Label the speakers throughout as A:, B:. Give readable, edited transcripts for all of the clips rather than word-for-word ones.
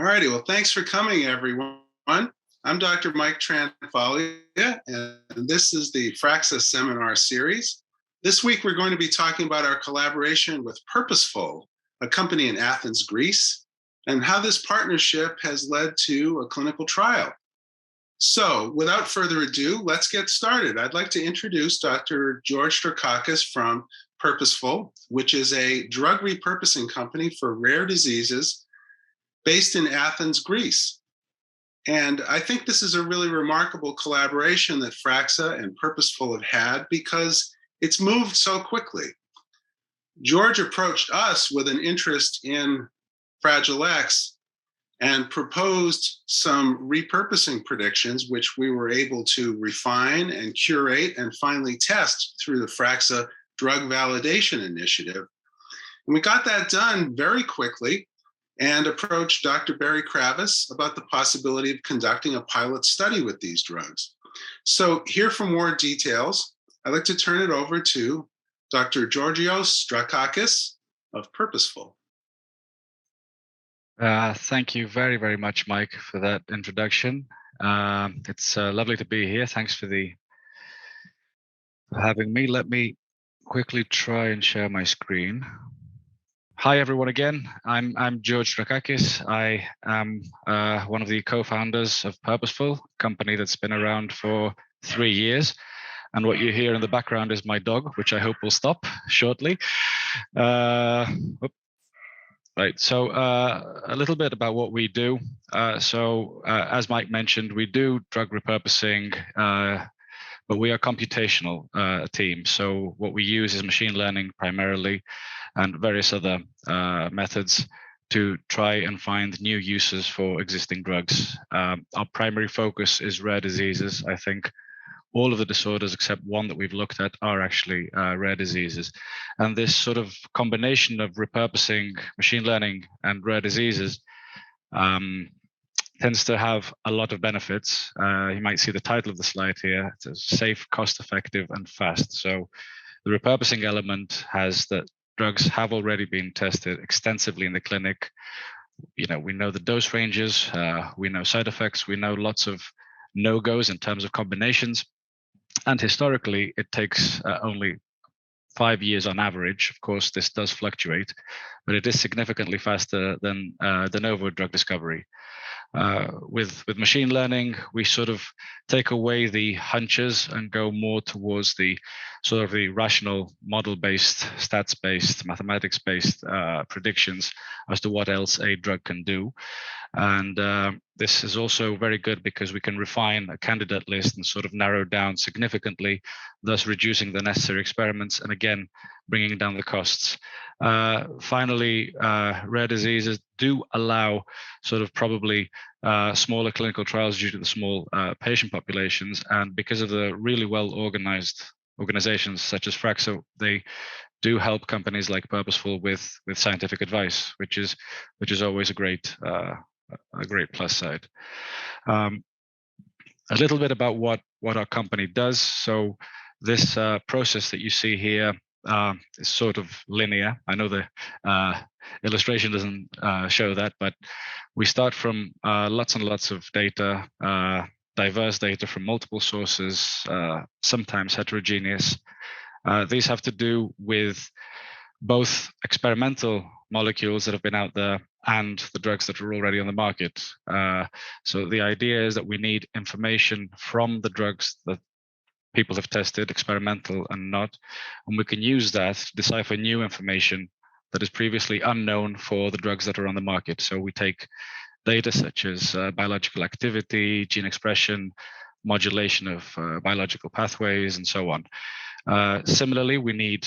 A: All righty. Well, thanks for coming, everyone. I'm Dr. Mike Tranfalia, and this is the FRAXA seminar series. This week, we're going to be talking about our collaboration with Purposeful, a company in Athens, Greece, and how this partnership has led to a clinical trial. So without further ado, let's get started. I'd like to introduce Dr. George Strakakis from Purposeful, which is a drug repurposing company for rare diseases based in Athens, Greece. And I think this is a really remarkable collaboration that FRAXA and Purposeful have had because it's moved so quickly. George approached us with an interest in Fragile X and proposed some repurposing predictions, which we were able to refine and curate and finally test through the FRAXA Drug Validation Initiative. And we got that done very quickly and approached Dr. Berry-Kravis about the possibility of conducting a pilot study with these drugs. So here for more details, I'd like to turn it over to Dr. Georgios Strakakis of Purposeful.
B: Thank you very, very much, Mike, for that introduction. It's lovely to be here. Thanks for having me. Let me quickly try and share my screen. Hi, everyone again. I'm George Strakakis. I am one of the co-founders of Purposeful, a company that's been around for 3 years. And what you hear in the background is my dog, which I hope will stop shortly. Right, so a little bit about what we do. As Mike mentioned, we do drug repurposing, but we are a computational team. So what we use is machine learning primarily and various other methods to try and find new uses for existing drugs. Our primary focus is rare diseases. I think all of the disorders except one that we've looked at are actually rare diseases. And this sort of combination of repurposing, machine learning, and rare diseases tends to have a lot of benefits. You might see the title of the slide here. It's safe, cost-effective, and fast. So the repurposing element has that drugs have already been tested extensively in the clinic. You know, we know the dose ranges, we know side effects, we know lots of no-goes in terms of combinations. And historically, it takes only 5 years on average. Of course, this does fluctuate, but it is significantly faster than de novo drug discovery. With machine learning, we sort of take away the hunches and go more towards the sort of the rational model-based, stats-based, mathematics-based predictions as to what else a drug can do. And this is also very good because we can refine a candidate list and sort of narrow down significantly, thus reducing the necessary experiments and again, bringing down the costs. Finally, rare diseases do allow sort of probably smaller clinical trials due to the small patient populations. And because of the really well organized organizations such as FRAXA, they do help companies like Purposeful with scientific advice, which is always a great plus side. A little bit about what our company does. So this process that you see here is sort of linear. I know the illustration doesn't show that, but we start from lots and lots of data, diverse data from multiple sources, sometimes heterogeneous. These have to do with both experimental molecules that have been out there and the drugs that are already on the market. So the idea is that we need information from the drugs that people have tested, experimental and not, and we can use that to decipher new information that is previously unknown for the drugs that are on the market. So we take data such as biological activity, gene expression, modulation of biological pathways, and so on. Similarly, we need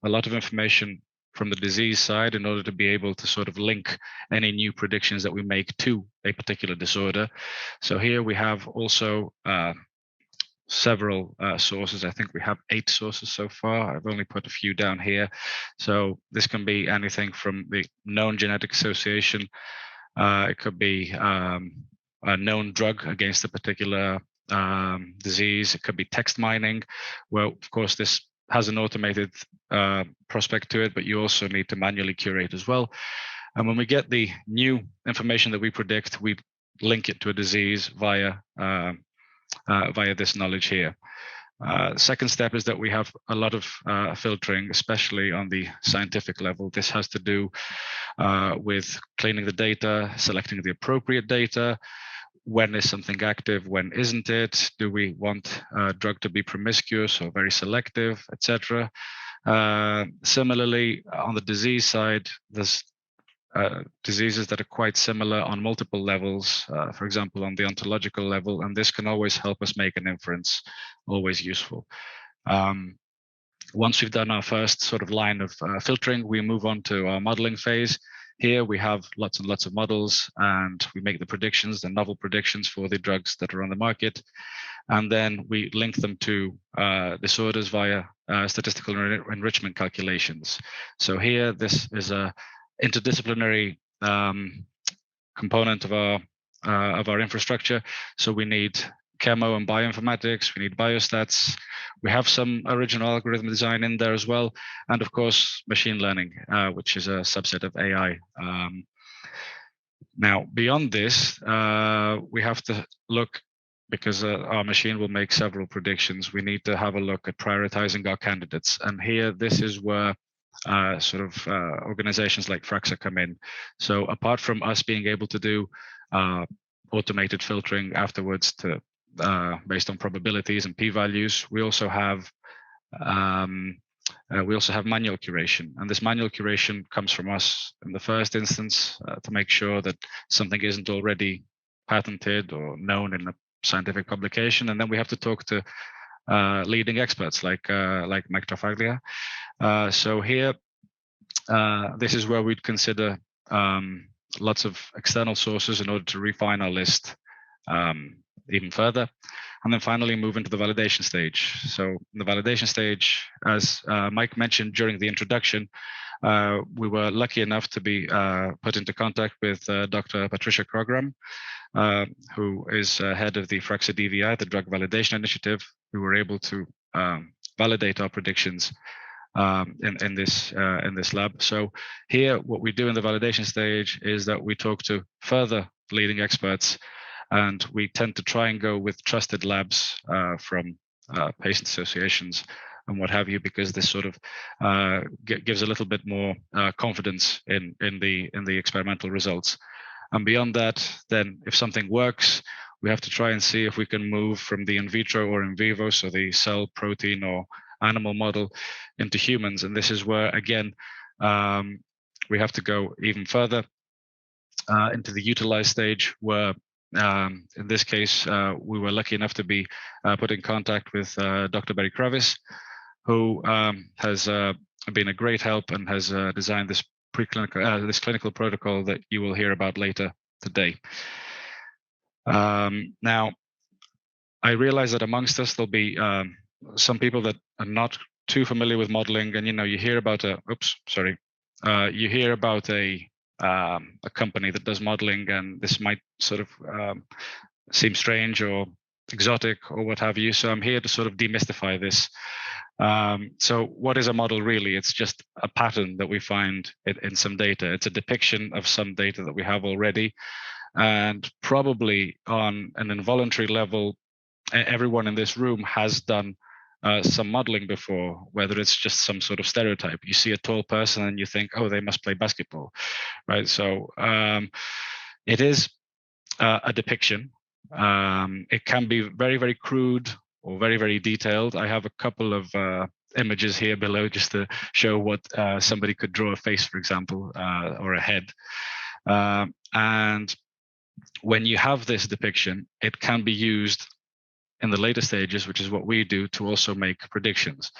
B: a lot of information from the disease side in order to be able to sort of link any new predictions that we make to a particular disorder. So here we have also several sources. I think we have 8 sources so far. I've only put a few down here. So this can be anything from the known genetic association. It could be a known drug against a particular disease. It could be text mining. Well, of course, this has an automated prospect to it, but you also need to manually curate as well. And when we get the new information that we predict, we link it to a disease via this knowledge here. Second step is that we have a lot of filtering, especially on the scientific level. This has to do with cleaning the data, selecting the appropriate data. When is something active? When isn't it? Do we want a drug to be promiscuous or very selective, etc.? Similarly, on the disease side, there's diseases that are quite similar on multiple levels, for example, on the ontological level, and this can always help us make an inference, always useful. Once we've done our first sort of line of filtering, we move on to our modeling phase. Here we have lots and lots of models, and we make the predictions, the novel predictions for the drugs that are on the market. And then we link them to disorders via statistical enrichment calculations. So here, this is a interdisciplinary component of our infrastructure. So we need chemo and bioinformatics, we need biostats, we have some original algorithm design in there as well, and of course machine learning, which is a subset of AI. Now beyond this, we have to look, because our machine will make several predictions, we need to have a look at prioritizing our candidates. And here, this is where organizations like FRAXA come in. So apart from us being able to do automated filtering afterwards to based on probabilities and p-values, we also have manual curation, and this manual curation comes from us in the first instance to make sure that something isn't already patented or known in a scientific publication, and then we have to talk to leading experts like Mike Trafaglia. So here, this is where we'd consider lots of external sources in order to refine our list even further, and then finally move into the validation stage. So in the validation stage, as Mike mentioned during the introduction, we were lucky enough to be put into contact with Dr. Patricia Krogram, who is head of the FRAXA DVI, the Drug Validation Initiative, who were able to validate our predictions in this lab. So here, what we do in the validation stage is that we talk to further leading experts, and we tend to try and go with trusted labs from patient associations and what have you, because this sort of gives a little bit more confidence in the experimental results. And beyond that, then if something works, we have to try and see if we can move from the in vitro or in vivo, so the cell, protein, or animal model, into humans. And this is where, again, we have to go even further into the utilized stage, where in this case, we were lucky enough to be put in contact with Dr. Berry-Kravis, who has been a great help and has designed this clinical protocol that you will hear about later today. Now, I realize that amongst us there'll be some people that are not too familiar with modeling, and you hear about you hear about a company that does modeling, and this might sort of seem strange or exotic or what have you. So I'm here to sort of demystify this. So what is a model really? It's just a pattern that we find in some data. It's a depiction of some data that we have already. And probably on an involuntary level, everyone in this room has done some modeling before, whether it's just some sort of stereotype. You see a tall person and you think, oh, they must play basketball, right? So it is a depiction. It can be very, very crude or very, very detailed. I have a couple of images here below just to show what somebody could draw a face, for example, or a head. And when you have this depiction, it can be used in the later stages, which is what we do, to also make predictions.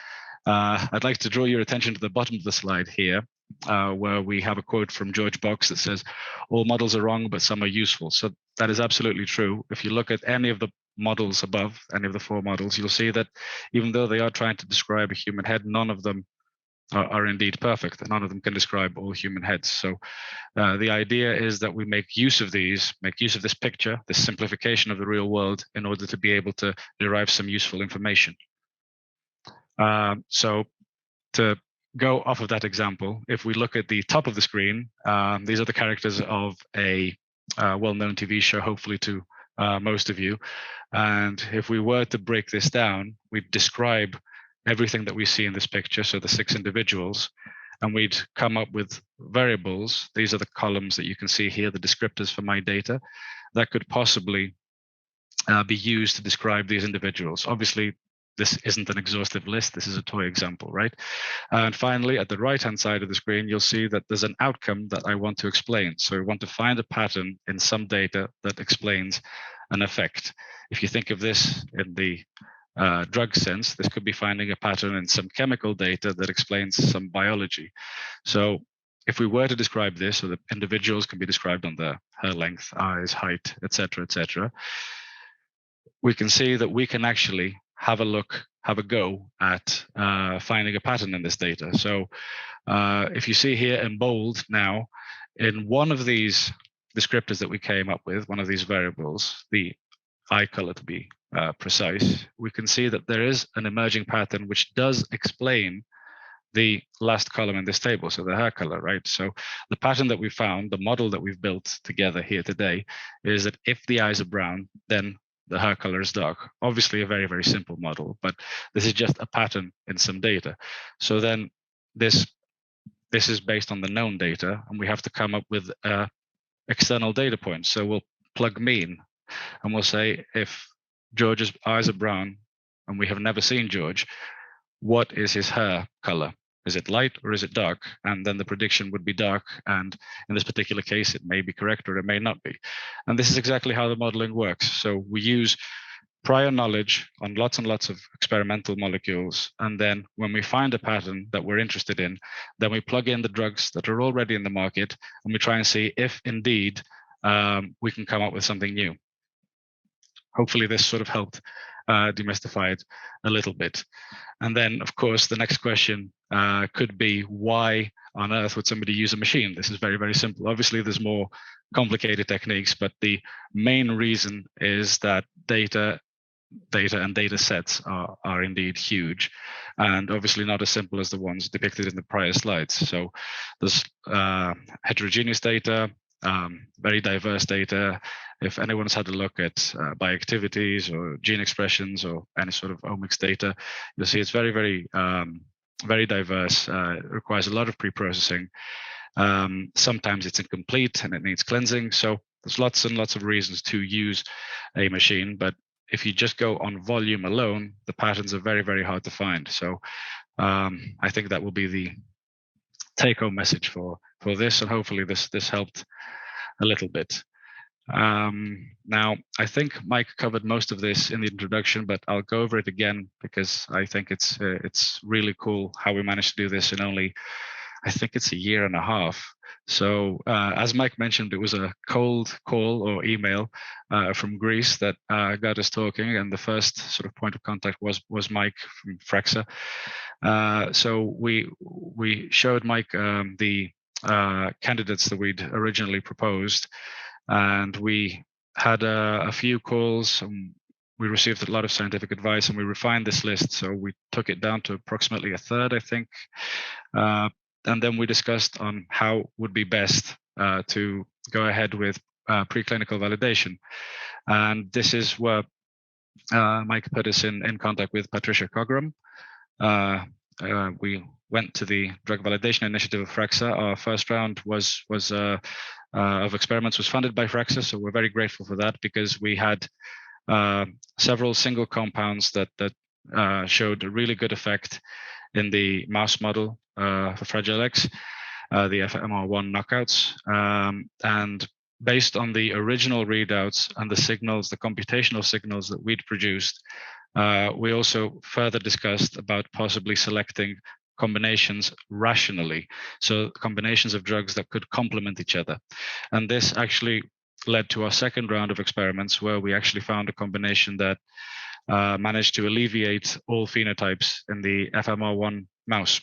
B: I'd like to draw your attention to the bottom of the slide here, where we have a quote from George Box that says, all models are wrong, but some are useful. So that is absolutely true. If you look at any of the models above, any of the 4 models, you'll see that even though they are trying to describe a human head, none of them are indeed perfect. None of them can describe all human heads. So the idea is that we make use of this picture, this simplification of the real world, in order to be able to derive some useful information. So to go off of that example, if we look at the top of the screen, these are the characters of a well-known TV show, hopefully to most of you. And if we were to break this down, we'd describe everything that we see in this picture, so the 6 individuals, and we'd come up with variables. These are the columns that you can see here, the descriptors for my data, that could possibly be used to describe these individuals. Obviously, this isn't an exhaustive list. This is a toy example, right? And finally, at the right-hand side of the screen, you'll see that there's an outcome that I want to explain. So I want to find a pattern in some data that explains an effect. If you think of this in the drug sense, this could be finding a pattern in some chemical data that explains some biology. So if we were to describe this, so the individuals can be described on their hair length, eyes, height, etc., we can see that we can actually have a go at finding a pattern in this data. So if you see here in bold now, in one of these descriptors that we came up with, one of these variables, the eye color to be precise, we can see that there is an emerging pattern which does explain the last column in this table, so the hair color, right? So the pattern that we found, the model that we've built together here today, is that if the eyes are brown, then the hair color is dark. Obviously a very, very simple model, but this is just a pattern in some data. So then this is based on the known data, and we have to come up with external data points. So we'll plug mean, and we'll say if George's eyes are brown and we have never seen George, what is his hair color? Is it light or is it dark? And then the prediction would be dark. And in this particular case, it may be correct or it may not be. And this is exactly how the modeling works. So we use prior knowledge on lots and lots of experimental molecules. And then when we find a pattern that we're interested in, then we plug in the drugs that are already in the market and we try and see if indeed we can come up with something new. Hopefully this sort of helped demystify it a little bit. And then, of course, the next question could be, why on earth would somebody use a machine? This is very, very simple. Obviously, there's more complicated techniques, but the main reason is that data and data sets are indeed huge, and obviously not as simple as the ones depicted in the prior slides. So there's heterogeneous data, very diverse data. If anyone's had a look at bioactivities or gene expressions or any sort of omics data, you'll see it's very, very, very diverse. It requires a lot of pre-processing. Sometimes it's incomplete and it needs cleansing. So there's lots and lots of reasons to use a machine. But if you just go on volume alone, the patterns are very, very hard to find. So I think that will be the take-home message for this, and hopefully this helped a little bit. Now, I think Mike covered most of this in the introduction, but I'll go over it again because I think it's really cool how we managed to do this in only, I think it's a year and a half. So as Mike mentioned, it was a cold call or email from Greece that got us talking, and the first sort of point of contact was Mike from FRAXA. So we showed Mike the candidates that we'd originally proposed, and we had a few calls. We received a lot of scientific advice, and we refined this list. So we took it down to approximately a third, I think. And then we discussed on how would be best to go ahead with preclinical validation. And this is where Mike put us in contact with Patricia Cogram. We went to the drug validation initiative of FRAXA. Our first round of experiments was funded by FRAXA, so we're very grateful for that, because we had several single compounds that showed a really good effect in the mouse model for Fragile X, the FMR1 knockouts, and based on the original readouts and the signals, the computational signals that we'd produced, we also further discussed about possibly selecting combinations rationally, so combinations of drugs that could complement each other. And this actually led to our second round of experiments, where we actually found a combination that managed to alleviate all phenotypes in the FMR1 mouse.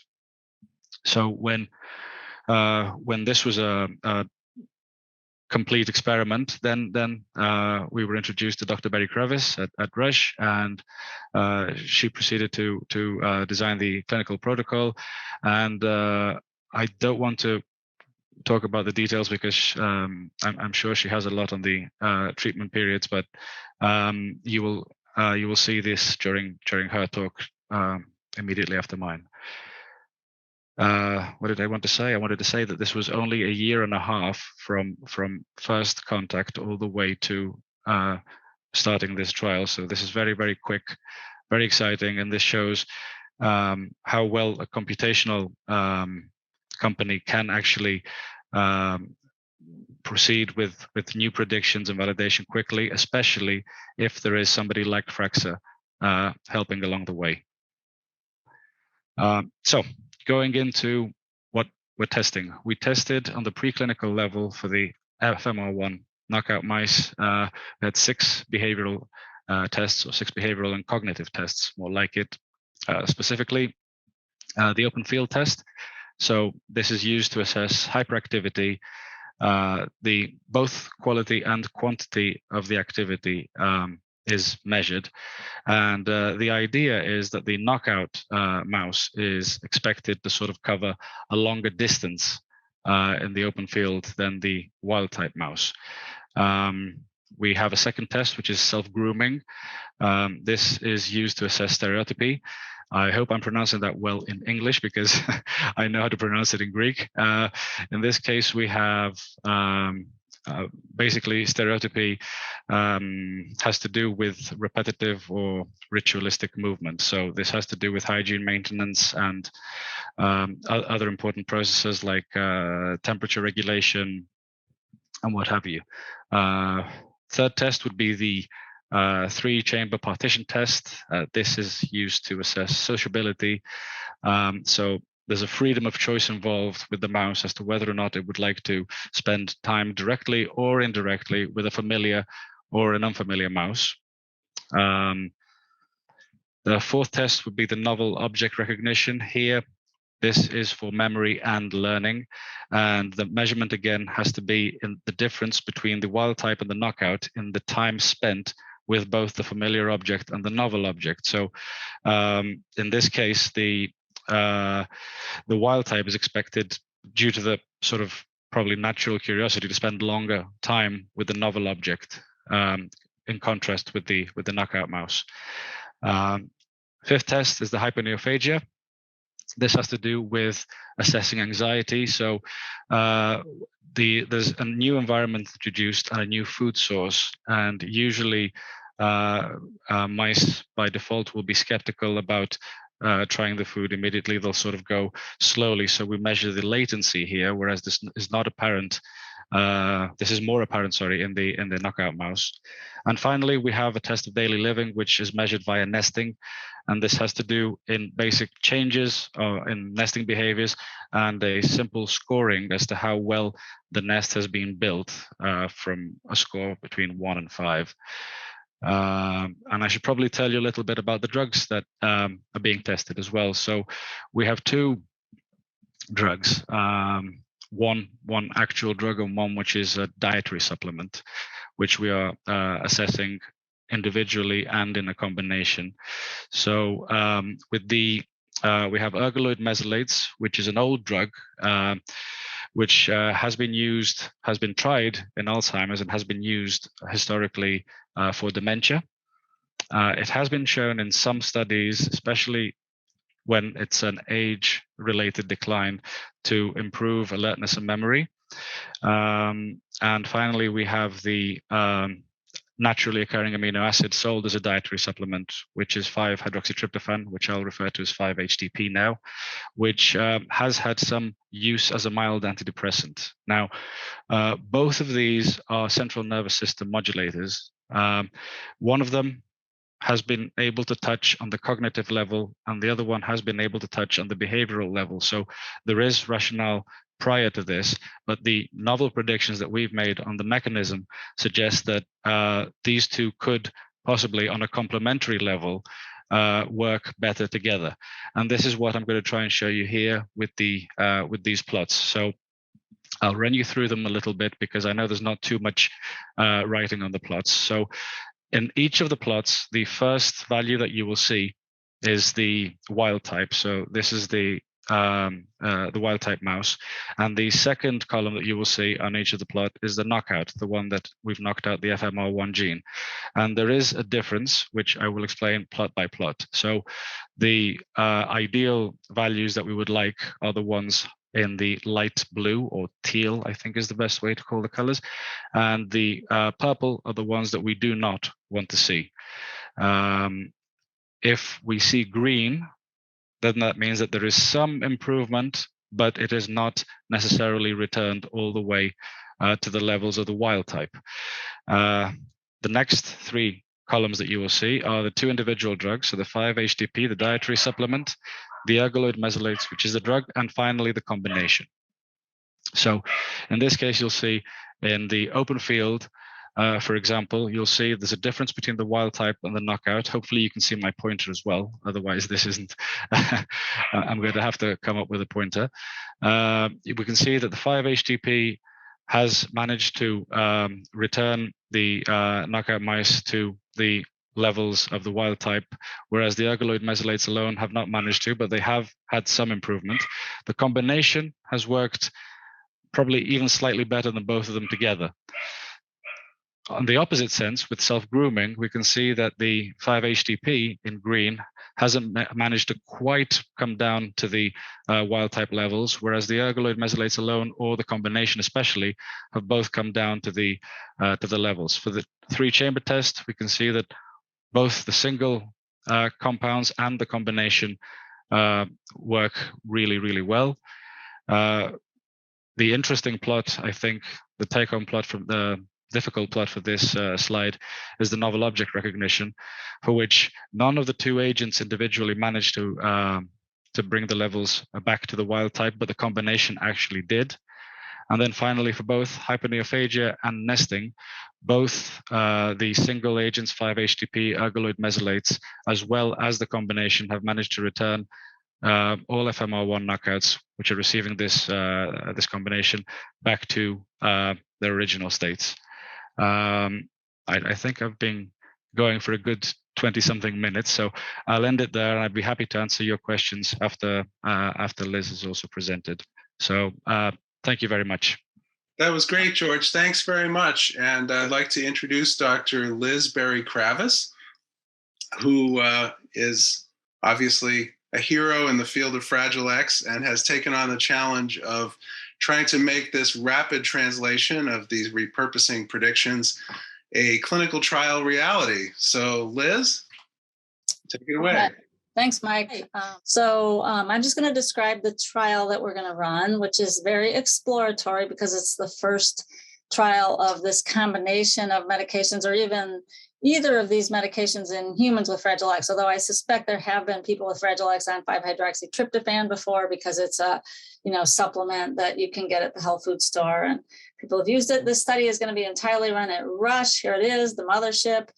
B: So when this was complete experiment, then we were introduced to Dr. Berry-Kravis at Rush, and she proceeded to design the clinical protocol. And I don't want to talk about the details because I'm sure she has a lot on the treatment periods, but you will see this during her talk immediately after mine. What did I want to say? I wanted to say that this was only a year and a half from first contact all the way to starting this trial. So this is very, very quick, very exciting, and this shows how well a computational company can actually proceed with new predictions and validation quickly, especially if there is somebody like FRAXA helping along the way. So going into what we're testing, we tested on the preclinical level for the FMR1 knockout mice. We had 6 behavioral tests, or 6 behavioral and cognitive tests, more like it. Specifically, the open field test. So this is used to assess hyperactivity, the both quality and quantity of the activity is measured. And the idea is that the knockout mouse is expected to sort of cover a longer distance in the open field than the wild type mouse. We have a second test, which is self-grooming. This is used to assess stereotypy. I hope I'm pronouncing that well in English because I know how to pronounce it in Greek. In this case, we have basically stereotypy has to do with repetitive or ritualistic movement. So this has to do with hygiene maintenance and other important processes like temperature regulation and what have you. Third test would be the 3-chamber partition test. This is used to assess sociability. So there's a freedom of choice involved with the mouse as to whether or not it would like to spend time directly or indirectly with a familiar or an unfamiliar mouse. The fourth test would be the novel object recognition. Here, this is for memory and learning. And the measurement again has to be in the difference between the wild type and the knockout in the time spent with both the familiar object and the novel object. So in this case, the wild type is expected, due to the sort of probably natural curiosity, to spend longer time with the novel object in contrast with the knockout mouse. Fifth test is the hyponeophagia. This has to do with assessing anxiety. So there's a new environment introduced and a new food source, and usually mice by default will be skeptical about trying the food immediately. They'll sort of go slowly. So we measure the latency here, whereas this is not apparent. This is more apparent, sorry, in the knockout mouse. And finally, we have a test of daily living, which is measured via nesting. And this has to do in basic changes in nesting behaviors and a simple scoring as to how well the nest has been built from a score between 1 and 5. And I should probably tell you a little bit about the drugs that are being tested as well. So we have 2 drugs, one actual drug and one which is a dietary supplement, which we are assessing individually and in a combination. So with the we have ergoloid mesolates, which is an old drug, which has been tried in Alzheimer's and has been used historically for dementia. It has been shown in some studies, especially when it's an age-related decline, to improve alertness and memory. And finally, we have the naturally occurring amino acid sold as a dietary supplement, which is 5-hydroxytryptophan, which I'll refer to as 5-HTP now, which has had some use as a mild antidepressant. Now, both of these are central nervous system modulators. One of them has been able to touch on the cognitive level, and the other one has been able to touch on the behavioral level. So there is rationale prior to this, but the novel predictions that we've made on the mechanism suggest that these two could possibly, on a complementary level, work better together. And this is what I'm going to try and show you here with these plots. So I'll run you through them a little bit because I know there's not too much writing on the plots. So in each of the plots, the first value that you will see is the wild type. So this is the wild type mouse. And the second column that you will see on each of the plot is the knockout, the one that we've knocked out the FMR1 gene. And there is a difference, which I will explain plot by plot. So the ideal values that we would like are the ones in the light blue or teal, I think is the best way to call the colors. And the purple are the ones that we do not want to see. If we see green, then that means that there is some improvement, but it is not necessarily returned all the way to the levels of the wild type. The next three columns that you will see are the two individual drugs, so the 5-HTP, the dietary supplement, the ergoloid mesolates, which is the drug, and finally the combination. So in this case, you'll see in the open field, for example, you'll see there's a difference between the wild type and the knockout. Hopefully you can see my pointer as well. Otherwise, this isn't, I'm going to have to come up with a pointer. We can see that the 5-HTP has managed to return the knockout mice to the levels of the wild type, whereas the ergoloid mesolates alone have not managed to, but they have had some improvement. The combination has worked probably even slightly better than both of them together. On the opposite sense, with self-grooming, we can see that the 5-HTP in green hasn't managed to quite come down to the wild type levels, whereas the ergoloid mesolates alone, or the combination especially, have both come down to the levels. For the 3-chamber test, we can see that both the single compounds and the combination work really, really well. The interesting plot, I think, the take-home plot from the difficult plot for this slide is the novel object recognition, for which none of the two agents individually managed to bring the levels back to the wild type, but the combination actually did. And then finally, for both hyponeophagia and nesting, both the single agents 5-HTP, ergoloid mesolates, as well as the combination, have managed to return all FMR1 knockouts, which are receiving this combination, back to their original states. I think I've been going for a good 20-something minutes, so I'll end it there, and I'd be happy to answer your questions after Liz has also presented. So thank you very much.
A: That was great, George. Thanks very much. And I'd like to introduce Dr. Liz Berry-Kravis, who is obviously a hero in the field of Fragile X and has taken on the challenge of trying to make this rapid translation of these repurposing predictions a clinical trial reality. So Liz, take it away.
C: Okay. Thanks, Mike. I'm just going to describe the trial that we're going to run, which is very exploratory because it's the first trial of this combination of medications, or even either of these medications in humans with Fragile X, although I suspect there have been people with Fragile X on 5-hydroxytryptophan before, because it's a supplement that you can get at the health food store, and people have used it. This study is going to be entirely run at Rush. Here it is, the mothership.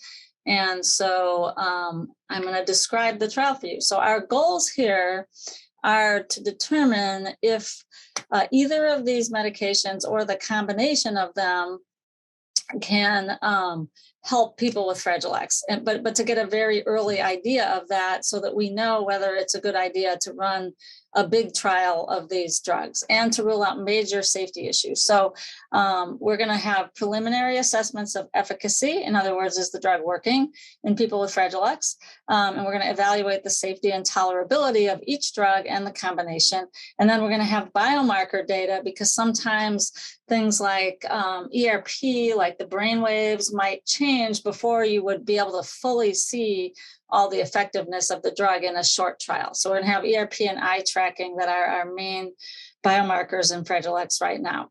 C: And so I'm going to describe the trial for you. So our goals here are to determine if either of these medications or the combination of them can help people with Fragile X, but to get a very early idea of that, so that we know whether it's a good idea to run a big trial of these drugs and to rule out major safety issues. So we're going to have preliminary assessments of efficacy. In other words, is the drug working in people with Fragile X? And we're going to evaluate the safety and tolerability of each drug and the combination. And then we're going to have biomarker data, because sometimes things like ERP, like the brain waves, might change before you would be able to fully see all the effectiveness of the drug in a short trial. So we're going to have ERP and eye tracking that are our main biomarkers in Fragile X right now.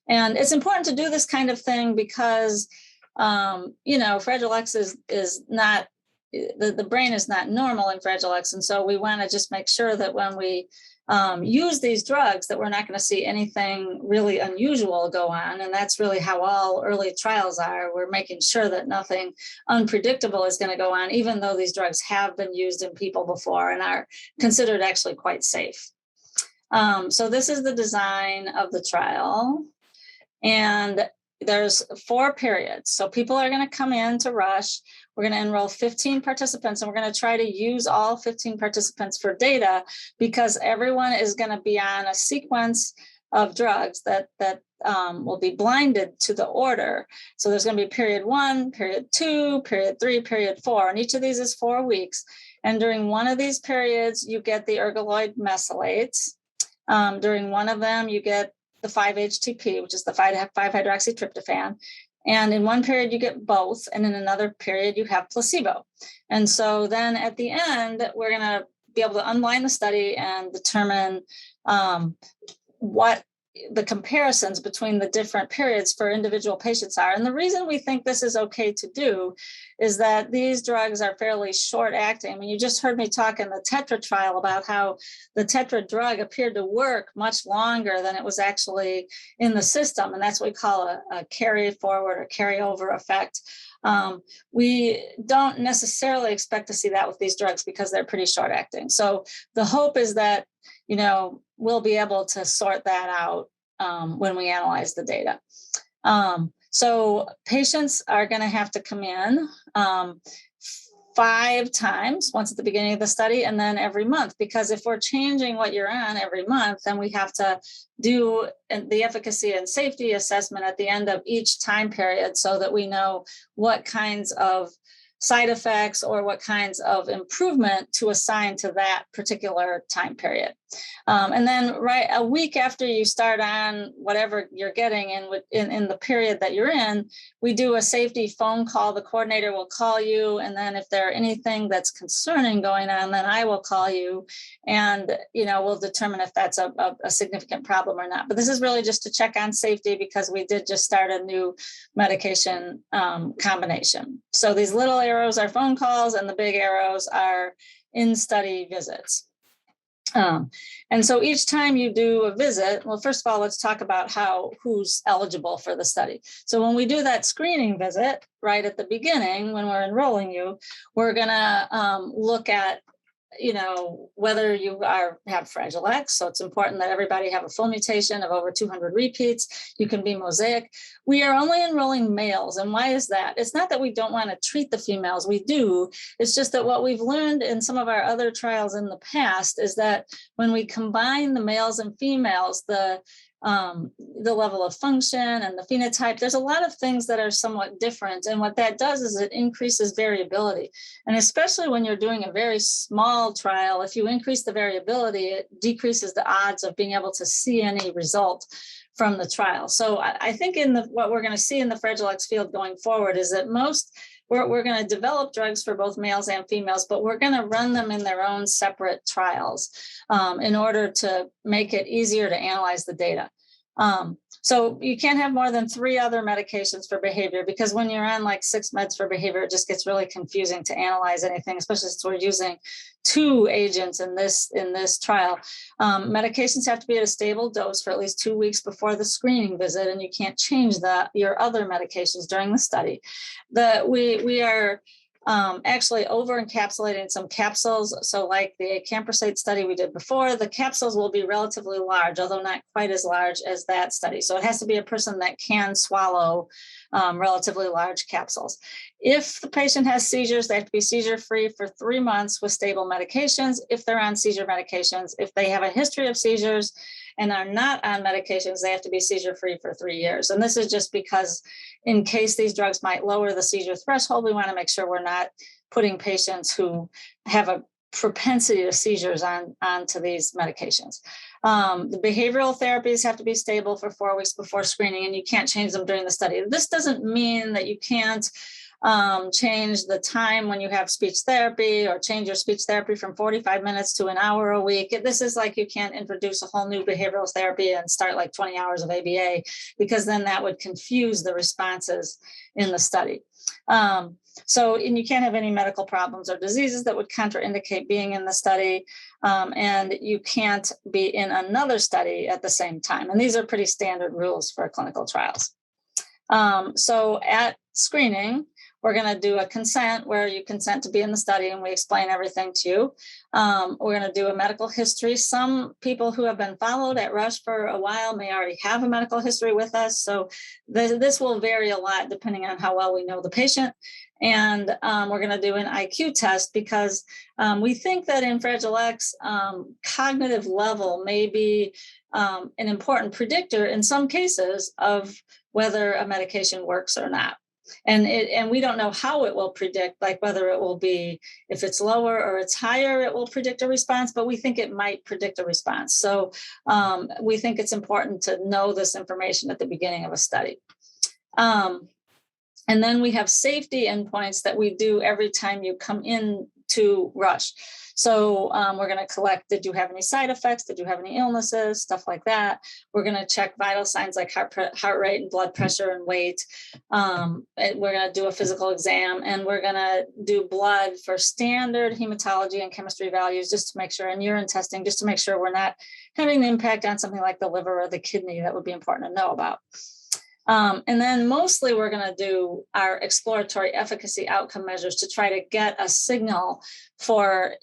C: And it's important to do this kind of thing because, Fragile X is not, the brain is not normal in Fragile X. And so we want to just make sure that when we use these drugs, that we're not going to see anything really unusual go on. And that's really how all early trials are. We're making sure that nothing unpredictable is going to go on, even though these drugs have been used in people before and are considered actually quite safe. So this is the design of the trial. And there's 4 periods. So people are going to come in to Rush. We're going to enroll 15 participants, and we're going to try to use all 15 participants for data, because everyone is going to be on a sequence of drugs that will be blinded to the order. So there's going to be period 1, period 2, period 3, period 4, and each of these is 4 weeks. And during one of these periods, you get the ergoloid mesylates. During one of them, you get the 5-HTP, which is the 5-hydroxytryptophan. And in one period, you get both. And in another period, you have placebo. And so then at the end, we're going to be able to unblind the study and determine what the comparisons between the different periods for individual patients are. And the reason we think this is okay to do is that these drugs are fairly short acting. I mean, you just heard me talk in the Tetra trial about how the Tetra drug appeared to work much longer than it was actually in the system. And that's what we call a carry forward or carryover effect. We don't necessarily expect to see that with these drugs because they're pretty short acting. So the hope is that, we'll be able to sort that out when we analyze the data. So patients are going to have to come in 5 times, once at the beginning of the study, and then every month, because if we're changing what you're on every month, then we have to do the efficacy and safety assessment at the end of each time period so that we know what kinds of side effects or what kinds of improvement to assign to that particular time period. And then a week after you start on whatever you're getting in the period that you're in, we do a safety phone call. The coordinator will call you. And then if there's anything that's concerning going on, then I will call you and, we'll determine if that's a significant problem or not. But this is really just to check on safety because we did just start a new medication combination. So these little arrows are phone calls and the big arrows are in-study visits. And so each time you do a visit, well, first of all, let's talk about who's eligible for the study. So when we do that screening visit right at the beginning, when we're enrolling you, we're going to look at whether you have Fragile X. So it's important that everybody have a full mutation of over 200 repeats. You can be mosaic. We are only enrolling males. And why is that? It's not that we don't want to treat the females. We do. It's just that what we've learned in some of our other trials in the past is that when we combine the males and females, the level of function and the phenotype, there's a lot of things that are somewhat different. And what that does is it increases variability. And especially when you're doing a very small trial, if you increase the variability, it decreases the odds of being able to see any result from the trial. So I think what we're going to see in the Fragile X field going forward is that we're going to develop drugs for both males and females, but we're going to run them in their own separate trials in order to make it easier to analyze the data. So you can't have more than 3 other medications for behavior, because when you're on like 6 meds for behavior, it just gets really confusing to analyze anything, especially since we're using 2 agents in this trial. Medications have to be at a stable dose for at least 2 weeks before the screening visit, and you can't change your other medications during the study. We are actually over-encapsulating some capsules. So like the acamprosate study we did before, the capsules will be relatively large, although not quite as large as that study. So it has to be a person that can swallow relatively large capsules. If the patient has seizures, they have to be seizure-free for 3 months with stable medications. If they're on seizure medications, if they have a history of seizures and are not on medications, they have to be seizure-free for 3 years. And this is just because in case these drugs might lower the seizure threshold, we want to make sure we're not putting patients who have a propensity to seizures onto these medications. The behavioral therapies have to be stable for 4 weeks before screening, and you can't change them during the study. This doesn't mean that you can't change the time when you have speech therapy or change your speech therapy from 45 minutes to an hour a week. This is like you can't introduce a whole new behavioral therapy and start like 20 hours of ABA, because then that would confuse the responses in the study. And you can't have any medical problems or diseases that would contraindicate being in the study. And you can't be in another study at the same time. And these are pretty standard rules for clinical trials. So at screening, We're going to do a consent where you consent to be in the study and we explain everything to you. We're going to do a medical history. Some people who have been followed at Rush for a while may already have a medical history with us. So this will vary a lot depending on how well we know the patient. And we're going to do an IQ test because we think that in Fragile X, cognitive level may be an important predictor in some cases of whether a medication works or not. And we don't know how it will predict, like whether it will be, if it's lower or it's higher, it will predict a response, but we think it might predict a response. So we think it's important to know this information at the beginning of a study. And then we have safety endpoints that we do every time you come in to Rush. So we're going to collect, did you have any side effects? Did you have any illnesses? Stuff like that. We're going to check vital signs like heart rate and blood pressure and weight. We're going to do a physical exam, and we're going to do blood for standard hematology and chemistry values just to make sure, and urine testing just to make sure we're not having an impact on something like the liver or the kidney that would be important to know about. And then mostly we're going to do our exploratory efficacy outcome measures to try to get a signal for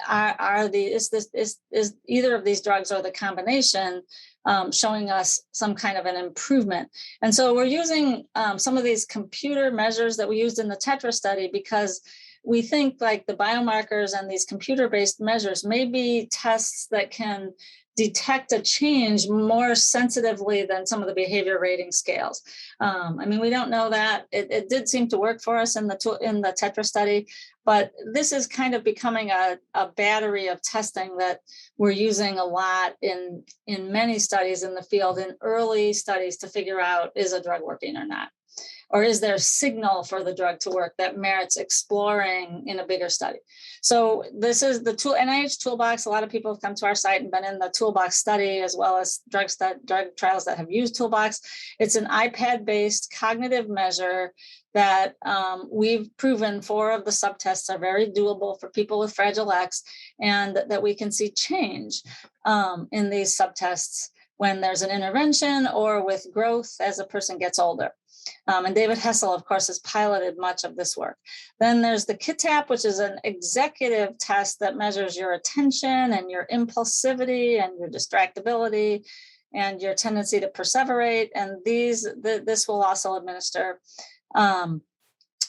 C: is either of these drugs or the combination showing us some kind of an improvement. And so we're using some of these computer measures that we used in the Tetra study because we think like the biomarkers and these computer-based measures may be tests that can detect a change more sensitively than some of the behavior rating scales. I mean, we don't know that. It did seem to work for us in the Tetra study, but this is kind of becoming a battery of testing that we're using a lot in many studies in the field, in early studies to figure out, is a drug working or not? Or is there a signal for the drug to work that merits exploring in a bigger study? So this is the NIH Toolbox. A lot of people have come to our site and been in the Toolbox study, as well as drug trials that have used Toolbox. It's an iPad-based cognitive measure that we've proven 4 of the subtests are very doable for people with Fragile X, and that we can see change in these subtests when there's an intervention or with growth as a person gets older. And David Hessel, of course, has piloted much of this work. Then there's the KITAP, which is an executive test that measures your attention and your impulsivity and your distractibility and your tendency to perseverate. And this will also administer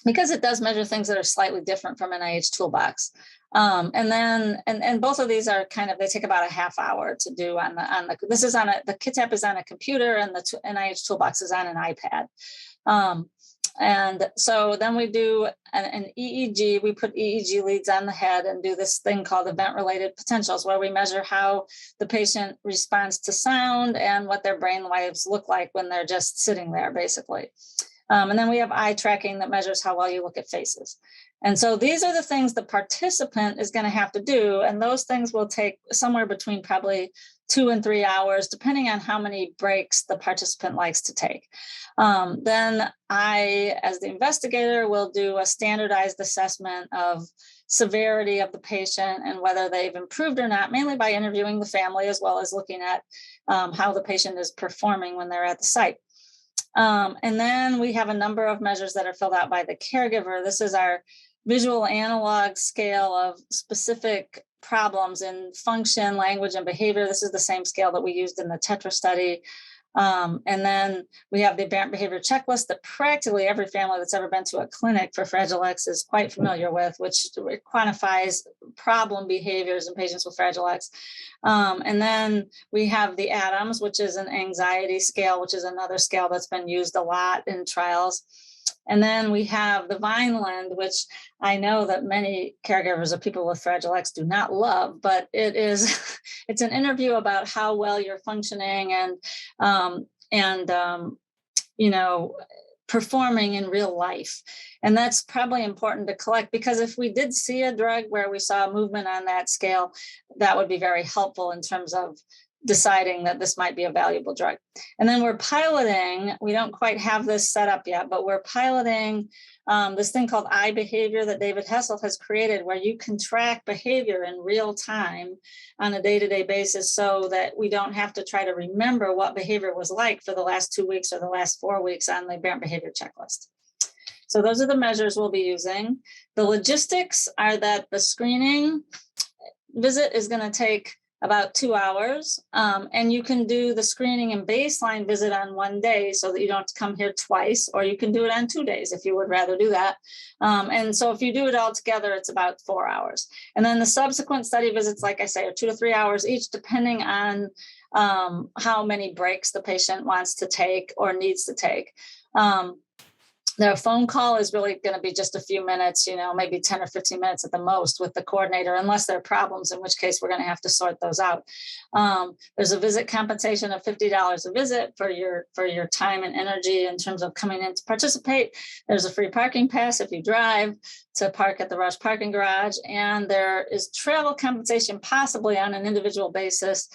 C: because it does measure things that are slightly different from NIH Toolbox. And both of these are kind of, they take about a half hour to do the KITAP is on a computer and the NIH Toolbox is on an iPad. And so then we do an EEG, we put EEG leads on the head and do this thing called event-related potentials, where we measure how the patient responds to sound and what their brain waves look like when they're just sitting there, basically. And then we have eye tracking that measures how well you look at faces. And so these are the things the participant is going to have to do. And those things will take somewhere between probably 2 and 3 hours, depending on how many breaks the participant likes to take. Then I, as the investigator, will do a standardized assessment of severity of the patient and whether they've improved or not, mainly by interviewing the family, as well as looking at how the patient is performing when they're at the site. And then we have a number of measures that are filled out by the caregiver. This is our visual analog scale of specific problems in function, language, and behavior. This is the same scale that we used in the Tetra study. And then we have the aberrant behavior checklist that practically every family that's ever been to a clinic for Fragile X is quite familiar with, which quantifies problem behaviors in patients with Fragile X. And then we have the ADAMS, which is an anxiety scale, which is another scale that's been used a lot in trials. And then we have the Vineland, which I know that many caregivers of people with Fragile X do not love, but it's an interview about how well you're functioning and performing in real life. And that's probably important to collect, because if we did see a drug where we saw movement on that scale, that would be very helpful in terms of deciding that this might be a valuable drug. And then we're piloting, we don't quite have this set up yet, but we're piloting this thing called eye behavior that David Hessel has created, where you can track behavior in real time on a day-to-day basis, so that we don't have to try to remember what behavior was like for the last 2 weeks or the last 4 weeks on the aberrant behavior checklist. So those are the measures we'll be using. The logistics are that the screening visit is going to take about 2 hours. And you can do the screening and baseline visit on one day so that you don't have to come here twice, or you can do it on 2 days if you would rather do that. And so if you do it all together, it's about 4 hours. And then the subsequent study visits, like I say, are 2 to 3 hours each, depending on how many breaks the patient wants to take or needs to take. Their phone call is really going to be just a few minutes, maybe 10 or 15 minutes at the most with the coordinator, unless there are problems, in which case we're going to have to sort those out. There's a visit compensation of $50 a visit for your time and energy in terms of coming in to participate. There's a free parking pass if you drive to park at the Rush parking garage. And there is travel compensation possibly on an individual basis.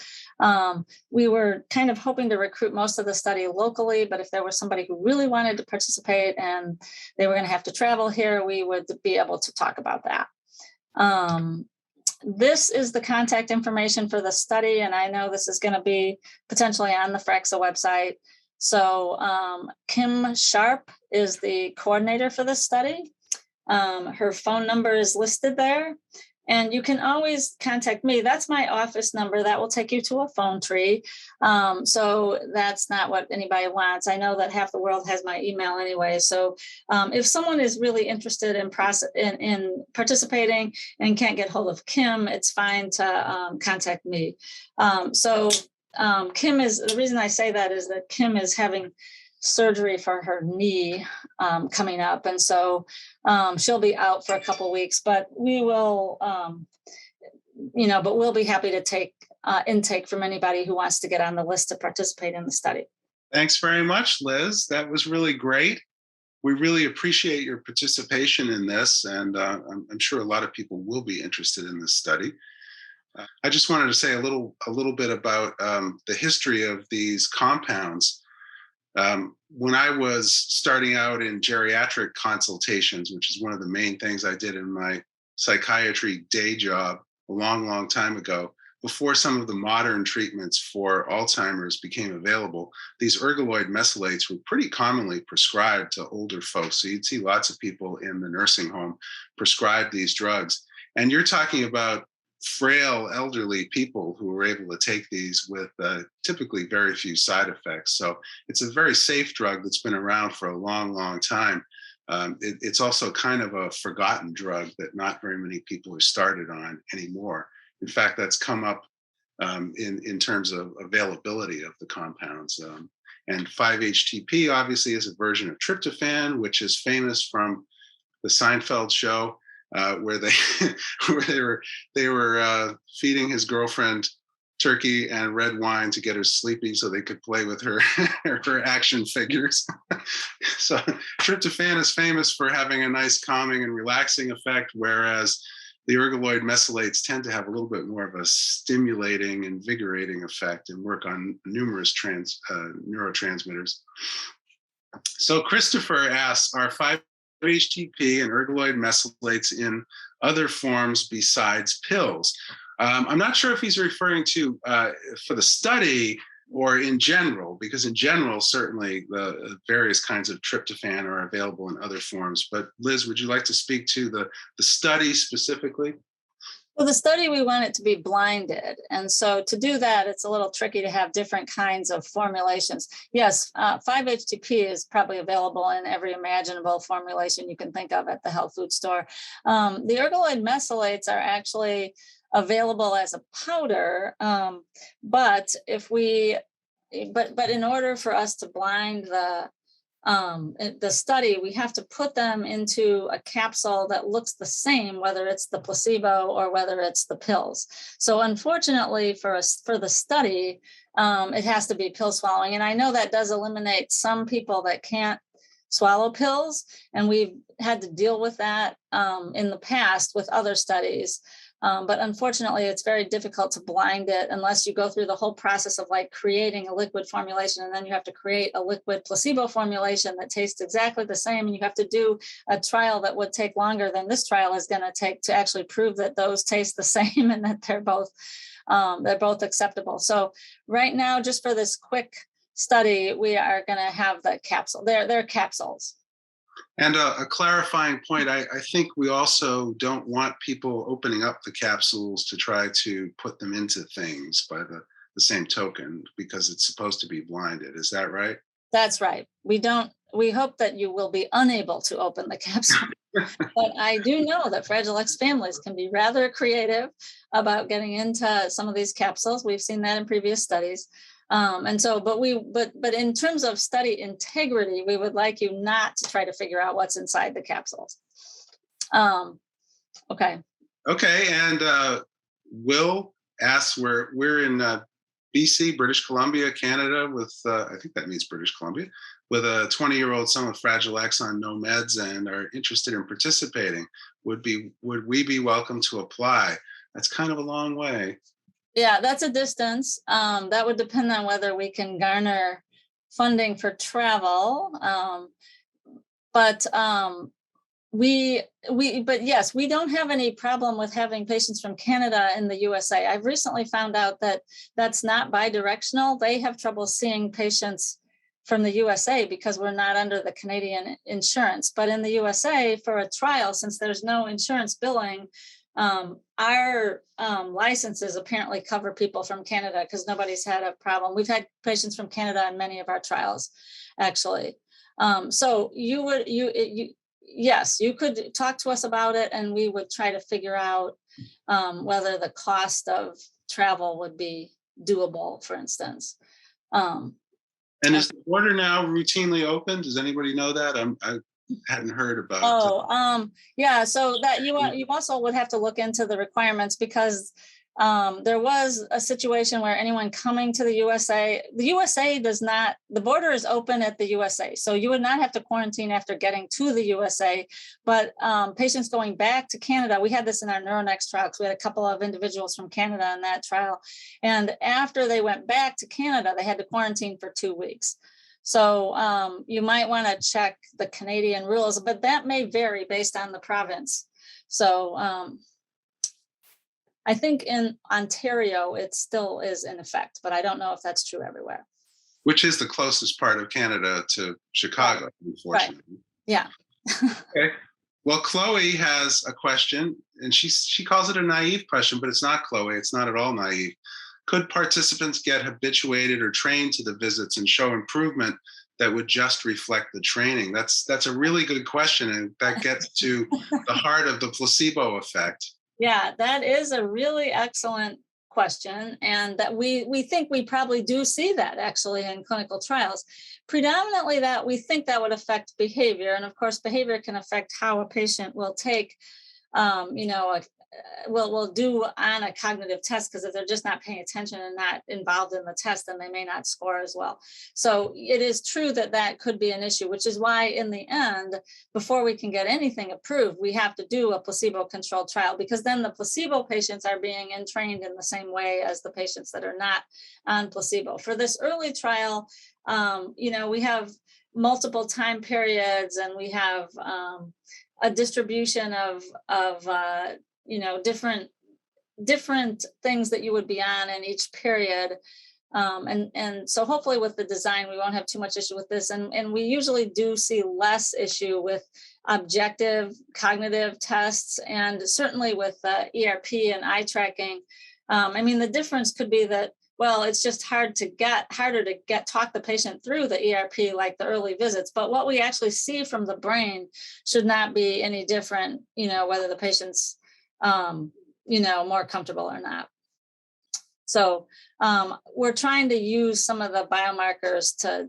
C: We were kind of hoping to recruit most of the study locally, but if there was somebody who really wanted to participate and they were going to have to travel here, we would be able to talk about that. This is the contact information for the study, and I know this is going to be potentially on the FRAXA website. So Kim Sharp is the coordinator for this study. Her phone number is listed there. And you can always contact me. That's my office number. That will take you to a phone tree. So that's not what anybody wants. I know that half the world has my email anyway. So if someone is really interested in participating and can't get hold of Kim, it's fine to contact me. Kim is, the reason I say that is that Kim is having surgery for her knee coming up. And so she'll be out for a couple of weeks, but we will, but we'll be happy to take intake from anybody who wants to get on the list to participate in the study.
A: Thanks very much, Liz. That was really great. We really appreciate your participation in this, and I'm sure a lot of people will be interested in this study. I just wanted to say a little bit about the history of these compounds. When I was starting out in geriatric consultations, which is one of the main things I did in my psychiatry day job a long, long time ago, before some of the modern treatments for Alzheimer's became available, these ergoloid mesylates were pretty commonly prescribed to older folks. So you'd see lots of people in the nursing home prescribe these drugs. And you're talking about frail elderly people who were able to take these with typically very few side effects. So it's a very safe drug that's been around for a long, long time. It's also kind of a forgotten drug that not very many people are started on anymore. In fact, that's come up in terms of availability of the compounds. And 5-HTP obviously is a version of tryptophan, which is famous from the Seinfeld show. Where they were feeding his girlfriend turkey and red wine to get her sleepy so they could play with her action figures. So tryptophan is famous for having a nice calming and relaxing effect, whereas the ergoloid mesylates tend to have a little bit more of a stimulating, invigorating effect and work on numerous neurotransmitters. So Christopher asks, are 5-HTP and ergoloid mesylates in other forms besides pills? I'm not sure if he's referring to for the study or in general, because in general, certainly the various kinds of tryptophan are available in other forms. But Liz, would you like to speak to the study specifically?
C: Well, the study, we want it to be blinded. And so to do that, it's a little tricky to have different kinds of formulations. Yes, 5-HTP is probably available in every imaginable formulation you can think of at the health food store. The ergoloid mesylates are actually available as a powder, but in order for us to blind the study, we have to put them into a capsule that looks the same, whether it's the placebo or whether it's the pills. So unfortunately for the study, it has to be pill swallowing. And I know that does eliminate some people that can't swallow pills. And we've had to deal with that in the past with other studies. But unfortunately, it's very difficult to blind it unless you go through the whole process of like creating a liquid formulation, and then you have to create a liquid placebo formulation that tastes exactly the same. And you have to do a trial that would take longer than this trial is going to take to actually prove that those taste the same and that they're both acceptable. So right now, just for this quick study, we are going to have the capsule. They're capsules.
A: And a clarifying point, I think we also don't want people opening up the capsules to try to put them into things by the same token, because it's supposed to be blinded. Is that right?
C: That's right. We hope that you will be unable to open the capsule. But I do know that Fragile X families can be rather creative about getting into some of these capsules. We've seen that in previous studies. And so, but in terms of study integrity, we would like you not to try to figure out what's inside the capsules. Okay.
A: Okay, and Will asks, we're in BC, British Columbia, Canada, with I think that means British Columbia, with a 20-year-old son with Fragile X on no meds and are interested in participating. Would we be welcome to apply? That's kind of a long way.
C: Yeah, that's a distance. That would depend on whether we can garner funding for travel. But yes, we don't have any problem with having patients from Canada in the USA. I've recently found out that that's not bidirectional. They have trouble seeing patients from the USA because we're not under the Canadian insurance. But in the USA, for a trial, since there's no insurance billing, our licenses apparently cover people from Canada because nobody's had a problem. We've had patients from Canada in many of our trials, actually. So yes, you could talk to us about it, and we would try to figure out whether the cost of travel would be doable, for instance.
A: And is the border now routinely open? Does anybody know that? I hadn't heard about it.
C: Yeah. So that you also would have to look into the requirements, because there was a situation where anyone coming to the USA does not, the border is open at the USA. So you would not have to quarantine after getting to the USA, but patients going back to Canada, we had this in our Neuronext trial because we had a couple of individuals from Canada in that trial. And after they went back to Canada, they had to quarantine for 2 weeks. So you might want to check the Canadian rules, but that may vary based on the province. So I think in Ontario, it still is in effect, but I don't know if that's true everywhere.
A: Which is the closest part of Canada to Chicago, right. Unfortunately.
C: Right. Yeah.
A: Okay. Well, Chloe has a question, and she calls it a naive question, but it's not, Chloe. It's not at all naive. Could participants get habituated or trained to the visits and show improvement that would just reflect the training? That's a really good question, and that gets to the heart of the placebo effect.
C: Yeah, that is a really excellent question, and that we think we probably do see that actually in clinical trials. Predominantly that we think that would affect behavior, and of course behavior can affect how a patient will take will do on a cognitive test, because if they're just not paying attention and not involved in the test, then they may not score as well. So it is true that that could be an issue, which is why in the end, before we can get anything approved, we have to do a placebo-controlled trial, because then the placebo patients are being entrained in the same way as the patients that are not on placebo. For this early trial, we have multiple time periods, and we have a distribution of different things that you would be on in each period. And so hopefully with the design, we won't have too much issue with this. And we usually do see less issue with objective cognitive tests, and certainly with ERP and eye tracking. The difference could be that, well, it's just harder to talk the patient through the ERP like the early visits. But what we actually see from the brain should not be any different, whether the patient's more comfortable or not. So we're trying to use some of the biomarkers to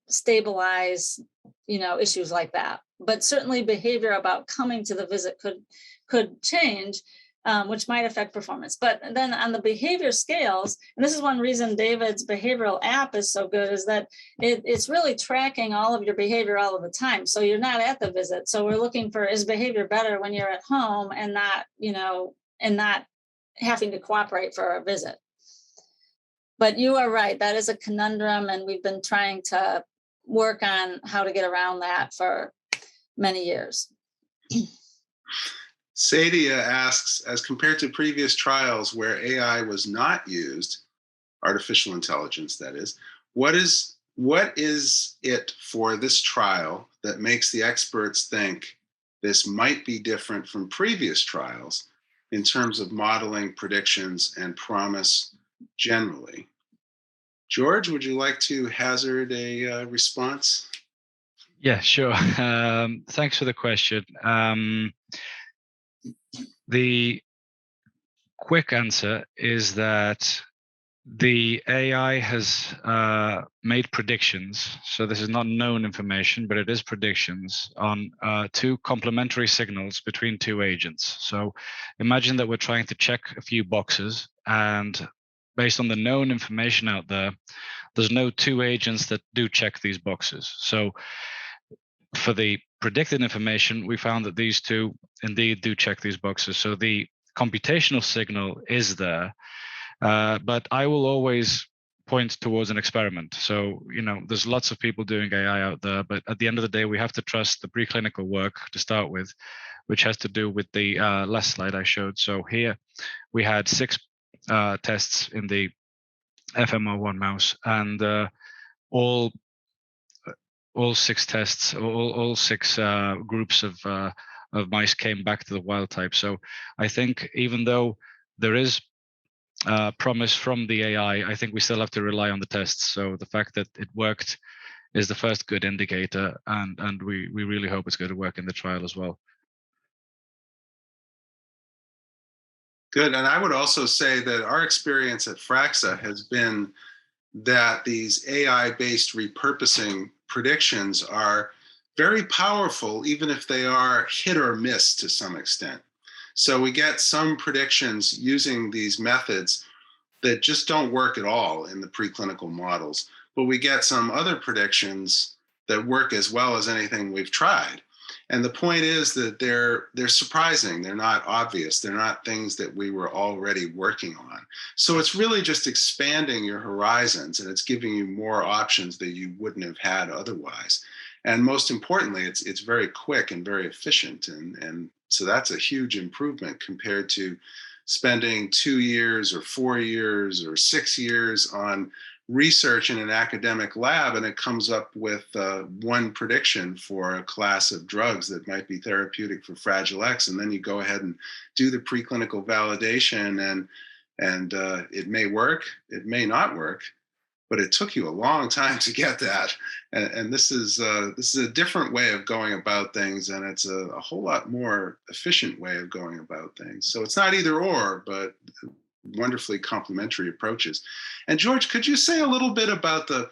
C: stabilize, issues like that. But certainly behavior about coming to the visit could change, which might affect performance. But then on the behavior scales, and this is one reason David's behavioral app is so good, is that it's really tracking all of your behavior all of the time. So you're not at the visit. So we're looking for, is behavior better when you're at home and not having to cooperate for a visit? But you are right, that is a conundrum, and we've been trying to work on how to get around that for many years.
A: Sadia asks, as compared to previous trials where AI was not used, artificial intelligence that is, what is what is it for this trial that makes the experts think this might be different from previous trials in terms of modeling predictions and promise generally? George, would you like to hazard a response?
B: Yeah, sure. Thanks for the question. The quick answer is that the AI has made predictions. So this is not known information, but it is predictions on two complementary signals between two agents. So imagine that we're trying to check a few boxes, and based on the known information out there, there's no two agents that do check these boxes. So for the predicted information, we found that these two indeed do check these boxes. So the computational signal is there, but I will always point towards an experiment. So, there's lots of people doing AI out there, but at the end of the day, we have to trust the preclinical work to start with, which has to do with the last slide I showed. So here we had 6 tests in the FMR1 mouse, and all 6 tests, all 6 groups of mice came back to the wild type. So I think even though there is promise from the AI, I think we still have to rely on the tests. So the fact that it worked is the first good indicator, and we really hope it's going to work in the trial as well.
A: Good. And I would also say that our experience at FRAXA has been that these AI-based repurposing predictions are very powerful, even if they are hit or miss to some extent. So we get some predictions using these methods that just don't work at all in the preclinical models, but we get some other predictions that work as well as anything we've tried. And the point is that they're surprising. They're not obvious. They're not things that we were already working on. So it's really just expanding your horizons, and it's giving you more options that you wouldn't have had otherwise. And most importantly, it's very quick and very efficient. And so that's a huge improvement compared to spending 2 years or 4 years or 6 years on research in an academic lab, and it comes up with one prediction for a class of drugs that might be therapeutic for Fragile X, and then you go ahead and do the preclinical validation, and it may work, it may not work, but it took you a long time to get that. And this is a different way of going about things, and it's a whole lot more efficient way of going about things. So it's not either or, but wonderfully complementary approaches. And George, could you say a little bit about the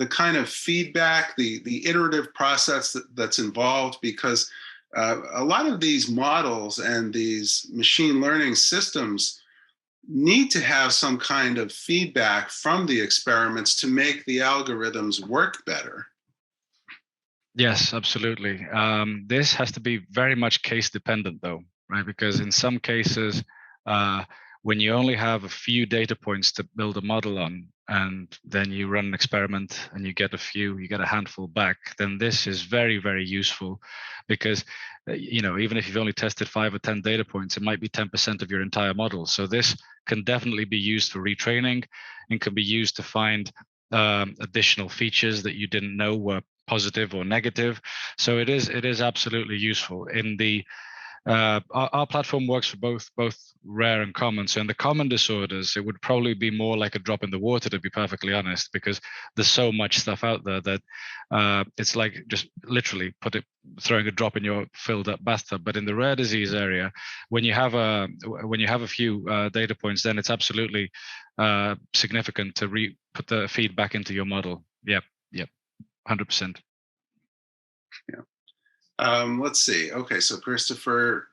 A: kind of feedback, the iterative process that's involved? Because a lot of these models and these machine learning systems need to have some kind of feedback from the experiments to make the algorithms work better.
B: Yes, absolutely. This has to be very much case dependent, though, right? Because in some cases, when you only have a few data points to build a model on, and then you run an experiment and you get a handful back, then this is very, very useful, because even if you've only tested 5 or 10 data points, it might be 10% of your entire model. So this can definitely be used for retraining, and can be used to find additional features that you didn't know were positive or negative. So it is absolutely useful. In the our platform works for both rare and common. So in the common disorders, it would probably be more like a drop in the water, to be perfectly honest, because there's so much stuff out there that it's like just literally throwing a drop in your filled up bathtub. But in the rare disease area, when you have a few data points, then it's absolutely significant to put the feedback into your model. Yep, 100%.
A: Yeah. Let's see. Okay, so Christopher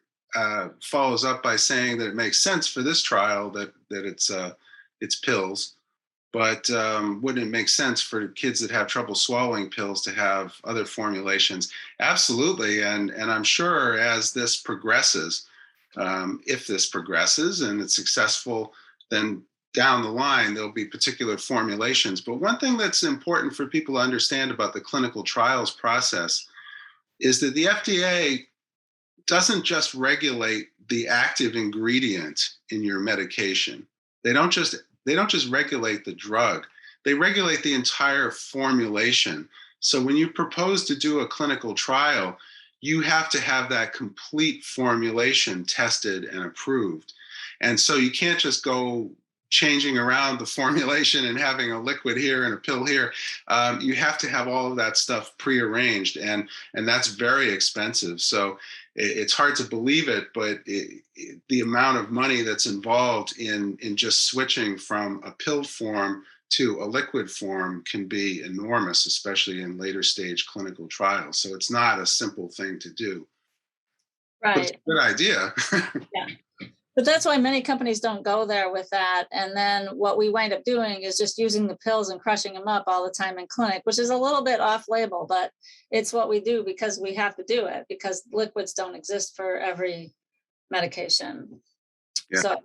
A: follows up by saying that it makes sense for this trial that it's pills, but wouldn't it make sense for kids that have trouble swallowing pills to have other formulations? Absolutely, and I'm sure as this progresses, if this progresses and it's successful, then down the line there'll be particular formulations. But one thing that's important for people to understand about the clinical trials process is that the FDA doesn't just regulate the active ingredient in your medication. They don't just regulate the drug. they regulate the entire formulation. So when you propose to do a clinical trial, you have to have that complete formulation tested and approved. And so you can't just go changing around the formulation and having a liquid here and a pill here. You have to have all of that stuff prearranged, and that's very expensive. So it's hard to believe it, but the amount of money that's involved in just switching from a pill form to a liquid form can be enormous, especially in later stage clinical trials. So it's not a simple thing to do. But it's
C: Right.
A: a good idea.
C: Yeah. But that's why many companies don't go there with that. And then what we wind up doing is just using the pills and crushing them up all the time in clinic, which is a little bit off label, but it's what we do because we have to do it, because liquids don't exist for every medication.
A: Yeah.
C: So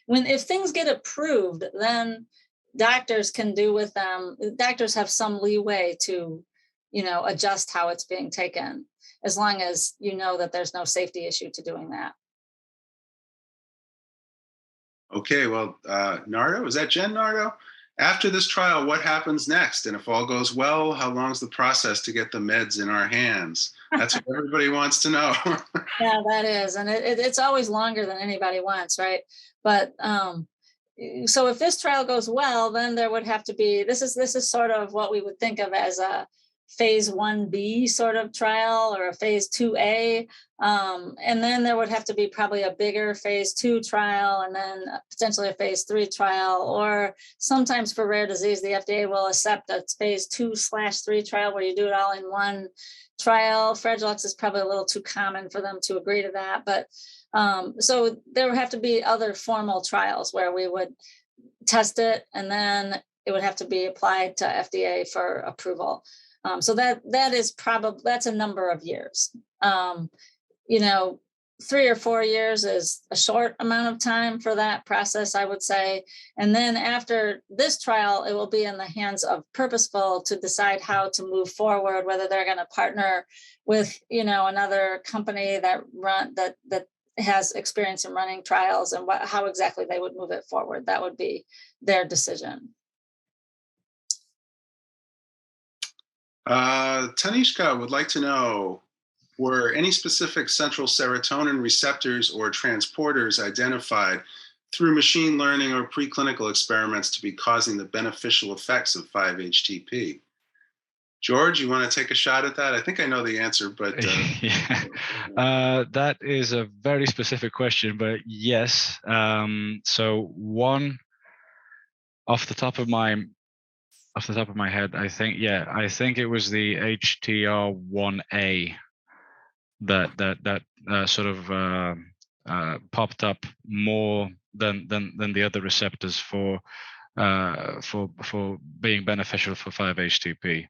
C: if things get approved, then doctors can do with them. Doctors have some leeway to, adjust how it's being taken, as long as you know that there's no safety issue to doing that.
A: Okay, well, Nardo, is that Jen Nardo? After this trial, what happens next? And if all goes well, how long is the process to get the meds in our hands? That's what everybody wants to know.
C: Yeah, that is. And it's always longer than anybody wants, right? But so if this trial goes well, then there would have to be, this is sort of what we would think of as a phase 1B sort of trial, or a phase 2A. And then there would have to be probably a bigger phase 2 trial, and then potentially a phase 3 trial. Or sometimes for rare disease, the FDA will accept a phase 2/3 trial where you do it all in one trial. Fragile X is probably a little too common for them to agree to that. But so there would have to be other formal trials where we would test it, and then it would have to be applied to FDA for approval. So that's a number of years. 3 or 4 years is a short amount of time for that process, I would say. And then after this trial, it will be in the hands of Purposeful to decide how to move forward, whether they're going to partner with, another company that has experience in running trials, and how exactly they would move it forward. That would be their decision.
A: Tanishka would like to know, were any specific central serotonin receptors or transporters identified through machine learning or preclinical experiments to be causing the beneficial effects of 5-HTP? George, you want to take a shot at that? I think I know the answer, but
B: that is a very specific question. But yes, so one off the top of my head, I think it was the HTR1A that sort of popped up more than the other receptors for being beneficial for 5-HTP.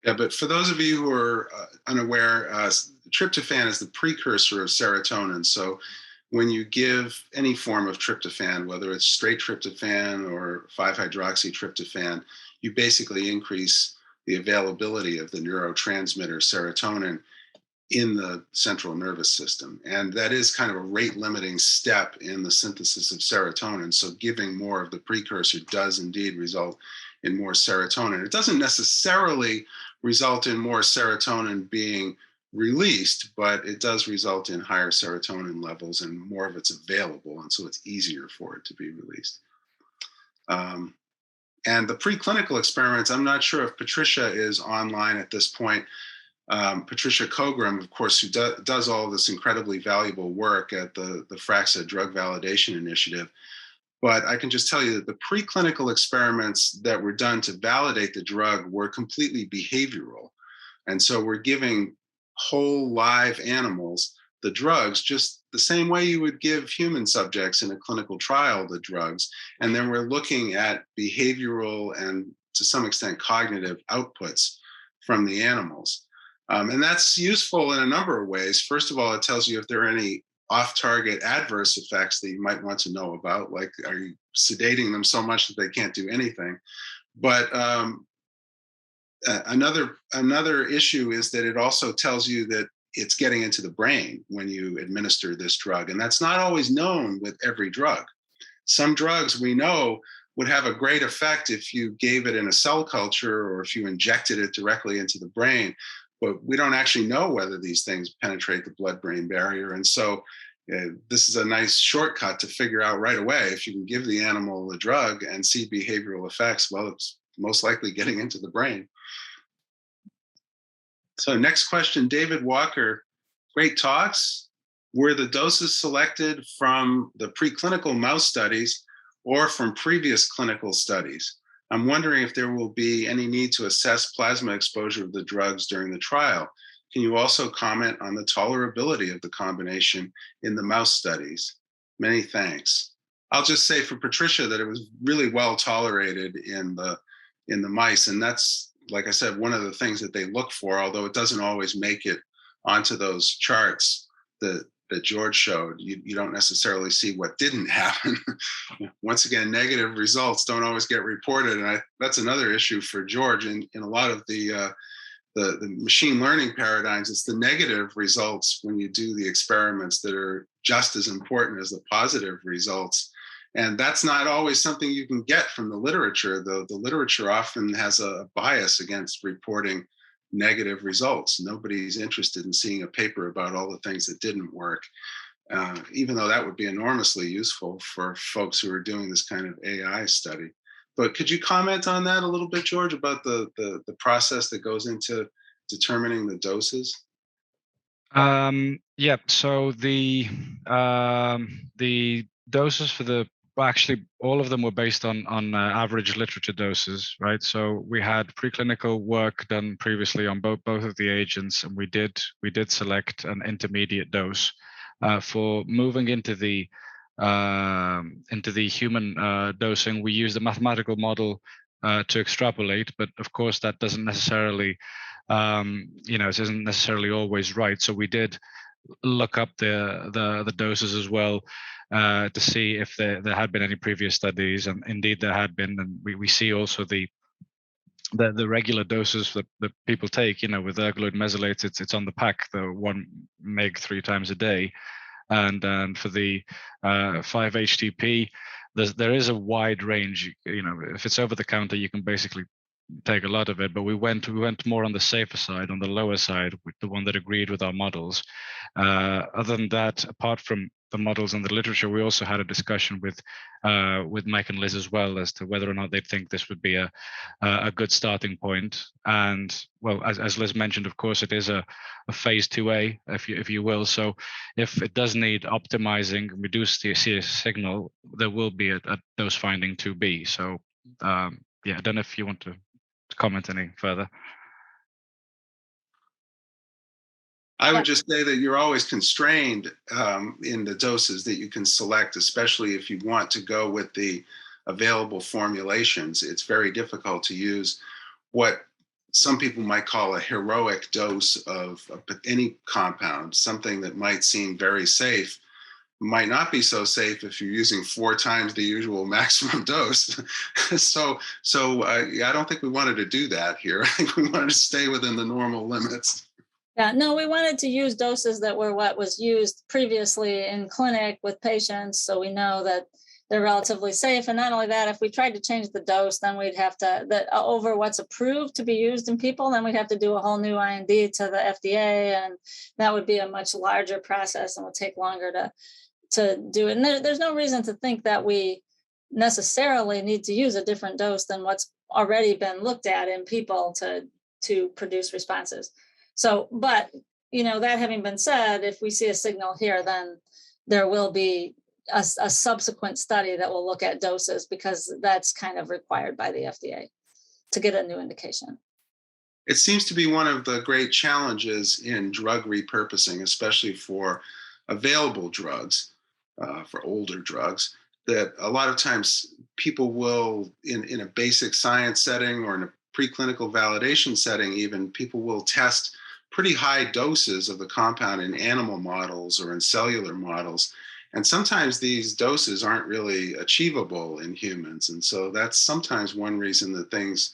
A: Yeah, but for those of you who are unaware, tryptophan is the precursor of serotonin. So when you give any form of tryptophan, whether it's straight tryptophan or 5-hydroxytryptophan, you basically increase the availability of the neurotransmitter serotonin in the central nervous system. And that is kind of a rate limiting step in the synthesis of serotonin. So giving more of the precursor does indeed result in more serotonin. It doesn't necessarily result in more serotonin being released, but it does result in higher serotonin levels and more of it's available. And so it's easier for it to be released. And the preclinical experiments, I'm not sure if Patricia is online at this point. Patricia Kogrum, of course, who does all this incredibly valuable work at the FRAXA Drug Validation Initiative. But I can just tell you that the preclinical experiments that were done to validate the drug were completely behavioral. And so we're giving whole live animals the drugs just the same way you would give human subjects in a clinical trial the drugs. And then we're looking at behavioral and to some extent cognitive outputs from the animals. And that's useful in a number of ways. First of all, it tells you if there are any off-target adverse effects that you might want to know about, like are you sedating them so much that they can't do anything? But another issue is that it also tells you that it's getting into the brain when you administer this drug, and that's not always known with every drug. Some drugs we know would have a great effect if you gave it in a cell culture or if you injected it directly into the brain, but we don't actually know whether these things penetrate the blood-brain barrier. And so this is a nice shortcut to figure out right away. If you can give the animal a drug and see behavioral effects, well, it's most likely getting into the brain. So next question, David Walker, great talks. Were the doses selected from the preclinical mouse studies or from previous clinical studies? I'm wondering if there will be any need to assess plasma exposure of the drugs during the trial. Can you also comment on the tolerability of the combination in the mouse studies? Many thanks. I'll just say for Patricia that it was really well tolerated in the mice, and that's, like I said, one of the things that they look for, although it doesn't always make it onto those charts that George showed. You don't necessarily see what didn't happen. Once again, negative results don't always get reported, and that's another issue for George. In a lot of the machine learning paradigms, it's the negative results when you do the experiments that are just as important as the positive results. And that's not always something you can get from the literature. The literature often has a bias against reporting negative results. Nobody's interested in seeing a paper about all the things that didn't work, even though that would be enormously useful for folks who are doing this kind of AI study. But could you comment on that a little bit, George, about the process that goes into determining the doses?
B: Yeah, so the doses for actually, all of them were based on average literature doses, right? So we had preclinical work done previously on both of the agents, and we did select an intermediate dose for moving into the human dosing. We used a mathematical model to extrapolate, but of course that doesn't necessarily, it isn't necessarily always right. So we did look up the doses as well to see if there had been any previous studies, and indeed there had been. And we see also the regular doses that people take, with ergoid mesylate, it's on the pack, the 1 mg 3 times a day. And for the 5-HTP, there is a wide range. If it's over the counter, you can basically take a lot of it, but we went more on the safer side, on the lower side, with the one that agreed with our models. Other than that, apart from the models and the literature, we also had a discussion with Mike and Liz as well as to whether or not they think this would be a good starting point. And well, as Liz mentioned, of course, it is a phase 2A, if you will. So if it does need optimizing, we do see a signal, there will be a dose finding 2B. So yeah, I don't know if you want to comment any further.
A: I would just say that you're always constrained in the doses that you can select, especially if you want to go with the available formulations. It's very difficult to use what some people might call a heroic dose of any compound. Something that might seem very safe might not be so safe if you're using 4 times the usual maximum dose. So I don't think we wanted to do that here. I think we wanted to stay within the normal limits.
C: Yeah, no, we wanted to use doses that were what was used previously in clinic with patients, so we know that they're relatively safe. And not only that, if we tried to change the dose, then we'd have to, over what's approved to be used in people, then we'd have to do a whole new IND to the FDA, and that would be a much larger process and would take longer to do it. And there's no reason to think that we necessarily need to use a different dose than what's already been looked at in people to produce responses. So, but, that having been said, if we see a signal here, then there will be a subsequent study that will look at doses, because that's kind of required by the FDA to get a new indication.
A: It seems to be one of the great challenges in drug repurposing, especially for available drugs, for older drugs, that a lot of times people will, in a basic science setting or in a preclinical validation setting even, people will test pretty high doses of the compound in animal models or in cellular models. And sometimes these doses aren't really achievable in humans. And so that's sometimes one reason that things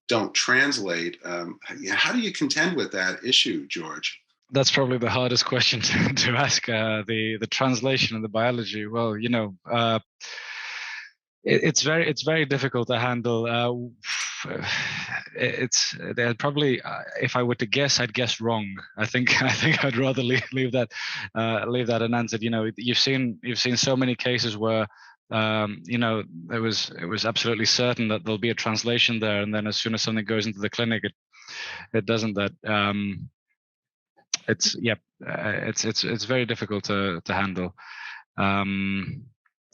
A: don't translate. How do you contend with that issue, George?
B: That's probably the hardest question to ask, the translation of the biology. Well, It's very difficult to handle. It's probably, if I were to guess, I'd guess wrong. I think I'd rather leave that unanswered. You know, you've seen so many cases where you know, it was absolutely certain that there'll be a translation there, and then as soon as something goes into the clinic, it doesn't. That it's very difficult to handle.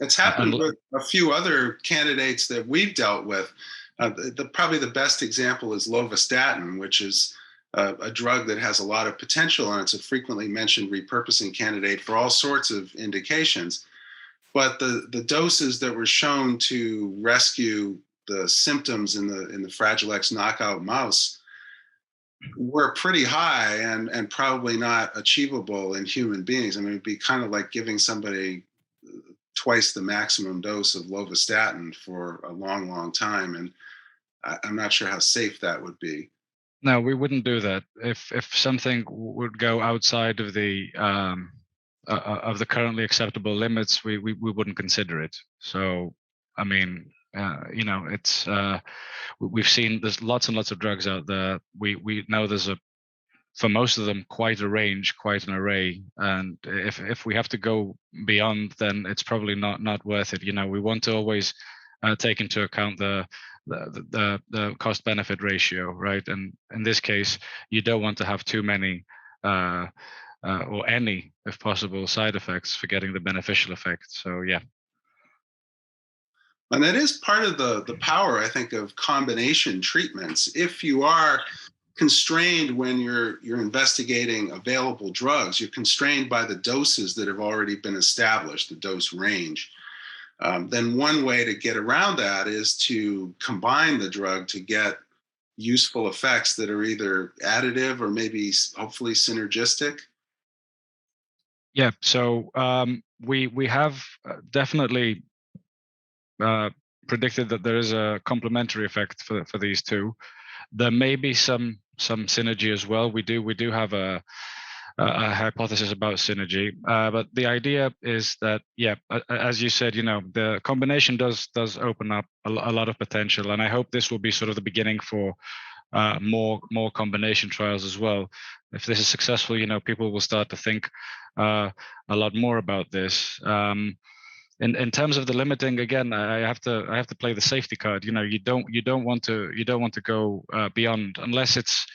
A: It's happened with a few other candidates that we've dealt with. Probably the best example is lovastatin, which is a drug that has a lot of potential, and it's a frequently mentioned repurposing candidate for all sorts of indications. But the doses that were shown to rescue the symptoms in the Fragile X knockout mouse were pretty high and probably not achievable in human beings. I mean, it'd be kind of like giving somebody twice the maximum dose of lovastatin for a long, long time. And I'm not sure how safe that would be.
B: No, we wouldn't do that. If something would go outside of the currently acceptable limits, we wouldn't consider it. So, I mean, you know, it's we've seen there's lots and lots of drugs out there. We know there's for most of them quite a range, quite an array, and if we have to go beyond, then it's probably not worth it. You know, we want to always take into account the cost benefit ratio, right? And in this case, you don't want to have too many or any, if possible, side effects for getting the beneficial effect. So yeah.
A: And that is part of the power, I think, of combination treatments. If you are constrained when you're investigating available drugs, you're constrained by the doses that have already been established, the dose range. Then one way to get around that is to combine the drug to get useful effects that are either additive or maybe hopefully synergistic.
B: Yeah, so we have definitely predicted that there is a complementary effect for these two. There may be some synergy as well. We do have a hypothesis about synergy, but the idea is that, yeah, as you said, you know, the combination does open up a lot of potential, and I hope this will be sort of the beginning for more combination trials as well. If this is successful, you know, people will start to think a lot more about this. In terms of the limiting, again, I have to play the safety card. You know, you don't want to go beyond, unless it's,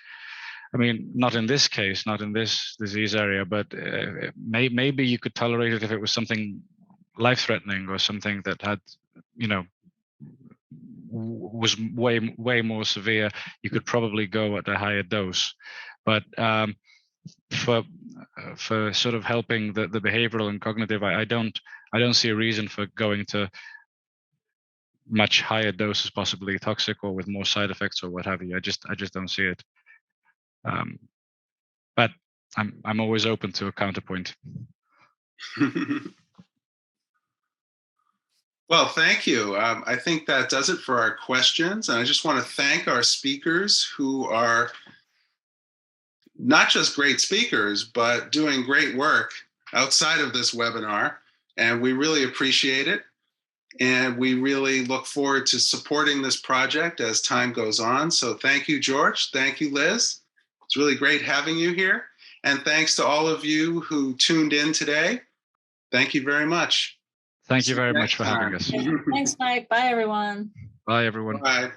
B: I mean, not in this case, not in this disease area, but maybe you could tolerate it if it was something life-threatening or something that had, you know, was way more severe. You could probably go at a higher dose, but for sort of helping the behavioral and cognitive, I don't see a reason for going to much higher doses, possibly toxic or with more side effects or what have you. I just don't see it. But I'm always open to a counterpoint.
A: Well, thank you. I think that does it for our questions. And I just want to thank our speakers, who are not just great speakers, but doing great work outside of this webinar. And we really appreciate it. And we really look forward to supporting this project as time goes on. So thank you, George. Thank you, Liz. It's really great having you here. And thanks to all of you who tuned in today. Thank you very much.
B: Thank you very much for having us.
C: Thanks, Mike. Bye, everyone.
B: Bye, everyone.
A: Bye.